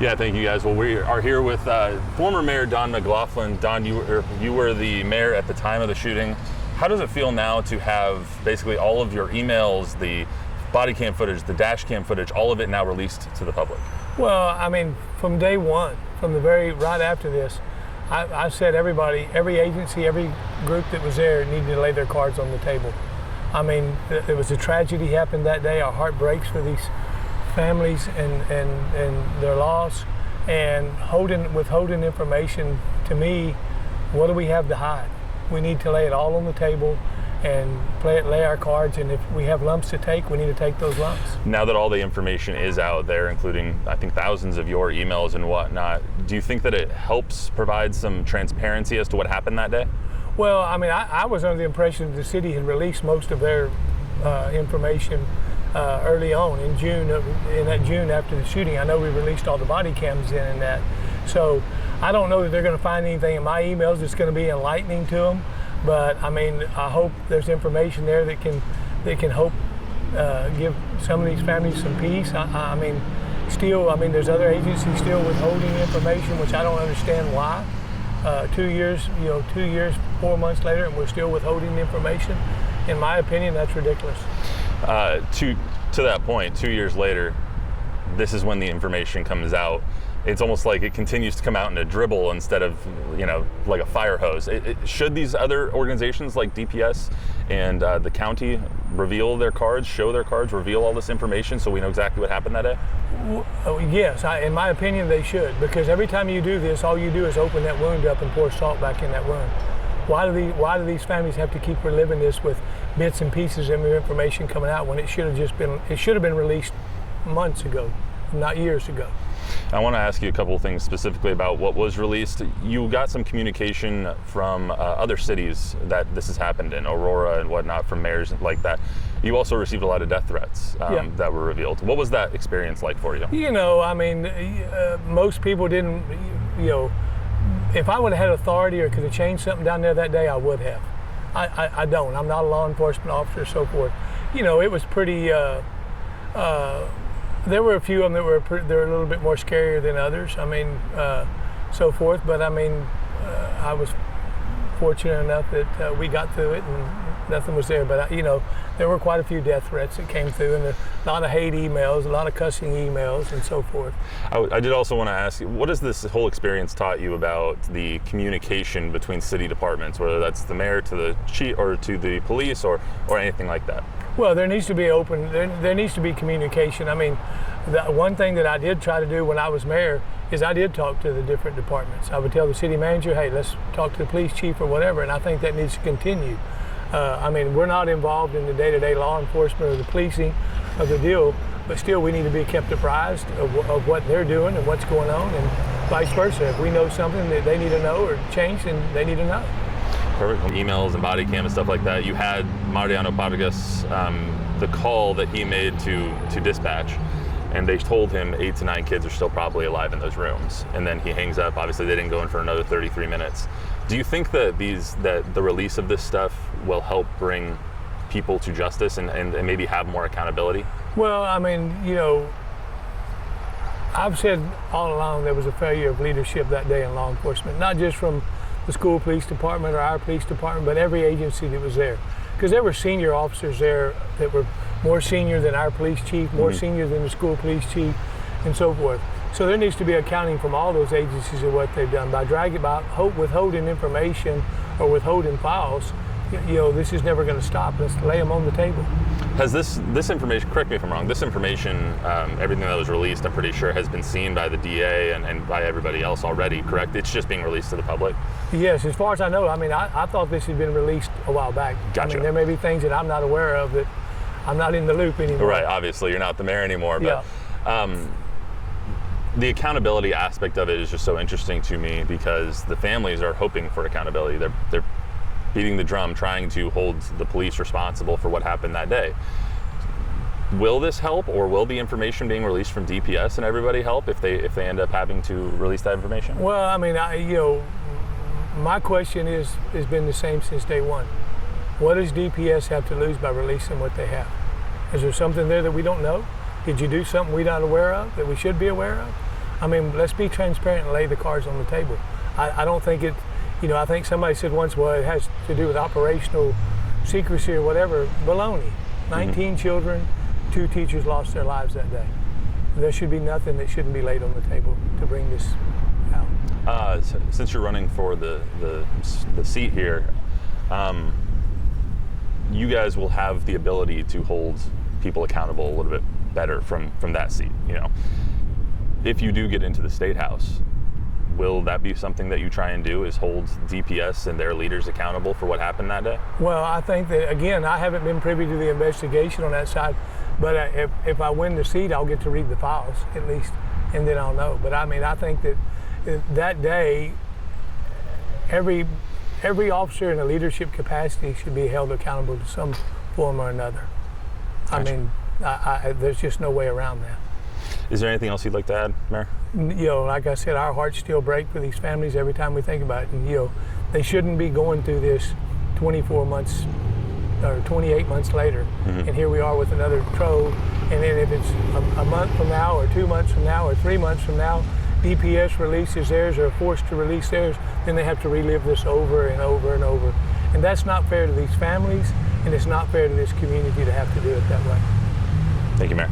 Yeah, thank you guys. Well, we are here with former Mayor Don McLaughlin. Don, you were the mayor at the time of the shooting. How does it feel now to have basically all of your emails, the body cam footage, the dash cam footage, all of it now released to the public? Well, I mean, from day one, from the right after this, I said everybody, every agency, every group that was there needed to lay their cards on the table. I mean, there was a tragedy happened that day. Our heart breaks for these families and their loss, and withholding information. To me, what do we have to hide? We need to lay it all on the table and lay our cards, and if we have lumps to take, we need to take those lumps. Now that all the information is out there, including I think thousands of your emails and whatnot, do you think that it helps provide some transparency as to what happened that day? Well, I mean, I was under the impression that the city had released most of their information early on in June. In that June after the shooting, I know we released all the body cams in and that. So I don't know that they're going to find anything in my emails that's going to be enlightening to them. But I mean, I hope there's information there that can help give some of these families some peace. I mean, there's other agencies still withholding information, which I don't understand why. 2 years, 4 months later, and we're still withholding information. In my opinion, that's ridiculous. To that point, 2 years later, this is when the information comes out. It's almost like it continues to come out in a dribble instead of, like a fire hose. Should these other organizations like DPS and the county reveal their cards, show their cards, reveal all this information so we know exactly what happened that day? Yes, in my opinion, they should, because every time you do this, all you do is open that wound up and pour salt back in that wound. Why do these families have to keep reliving this with bits and pieces of information coming out when it should have been released months ago, not years ago? I want to ask you a couple of things specifically about what was released. You got some communication from other cities that this has happened in, Aurora and whatnot, from mayors like that. You also received a lot of death threats that were revealed. What was that experience like for you? I mean, most people didn't, if I would have had authority or could have changed something down there that day, I would have. I don't. I'm not a law enforcement officer, so forth. It was pretty, there were a few of them that they're a little bit more scarier than others. I mean, so forth. But I mean, I was fortunate enough that we got through it and nothing was there. But there were quite a few death threats that came through, and a lot of hate emails, a lot of cussing emails, and so forth. I did also want to ask you, what has this whole experience taught you about the communication between city departments, whether that's the mayor to the chief or to the police or anything like that? Well, there needs to be there needs to be communication. I mean, the one thing that I did try to do when I was mayor is I did talk to the different departments. I would tell the city manager, hey, let's talk to the police chief or whatever, and I think that needs to continue. I mean, we're not involved in the day-to-day law enforcement or the policing of the deal, but still we need to be kept apprised of what they're doing and what's going on, and vice versa. If we know something that they need to know or change, then they need to know. Perfect. Emails and body cam and stuff like that. You had Mariano Pargas, the call that he made to dispatch, and they told him 8 to 9 kids are still probably alive in those rooms. And then he hangs up. Obviously, they didn't go in for another 33 minutes. Do you think that the release of this stuff will help bring people to justice and maybe have more accountability? Well, I mean, I've said all along there was a failure of leadership that day in law enforcement, not just from the school police department or our police department, but every agency that was there. Because there were senior officers there that were more senior than our police chief, more senior than the school police chief, and so forth. So there needs to be accounting from all those agencies of what they've done. By withholding information or withholding files, this is never going to stop. Let's lay them on the table. Has this information, correct me if I'm wrong, this information, everything that was released, I'm pretty sure has been seen by the DA and by everybody else already, correct? It's just being released to the public? Yes, as far as I know. I mean, I thought this had been released a while back. Gotcha. I mean, there may be things that I'm not aware of that I'm not in the loop anymore. Right, obviously, you're not the mayor anymore, but the accountability aspect of it is just so interesting to me because the families are hoping for accountability. They're beating the drum, trying to hold the police responsible for what happened that day. Will this help, or will the information being released from DPS and everybody help if they end up having to release that information? Well, I mean, my question has been the same since day one. What does DPS have to lose by releasing what they have? Is there something there that we don't know? Did you do something we're not aware of that we should be aware of? I mean, let's be transparent and lay the cards on the table. I don't think it, I think somebody said once, well, it has to do with operational secrecy or whatever. Baloney. 19 children, 2 teachers lost their lives that day. There should be nothing that shouldn't be laid on the table to bring this out. Since you're running for the seat here, you guys will have the ability to hold people accountable a little bit better from that seat. If you do get into the State House, will that be something that you try and do, is hold DPS and their leaders accountable for what happened that day? Well, I think that, again, I haven't been privy to the investigation on that side, but if I win the seat, I'll get to read the files at least, and then I'll know. But I mean, I think that that day, every officer in a leadership capacity should be held accountable to some form or another. Gotcha. I mean, there's just no way around that. Is there anything else you'd like to add, Mayor? Like I said, our hearts still break for these families every time we think about it. And, they shouldn't be going through this 24 months or 28 months later. Mm-hmm. And here we are with another trove. And then if it's a month from now or 2 months from now or 3 months from now, DPS releases theirs or are forced to release theirs, then they have to relive this over and over and over. And that's not fair to these families, and it's not fair to this community to have to do it that way. Thank you, Mayor.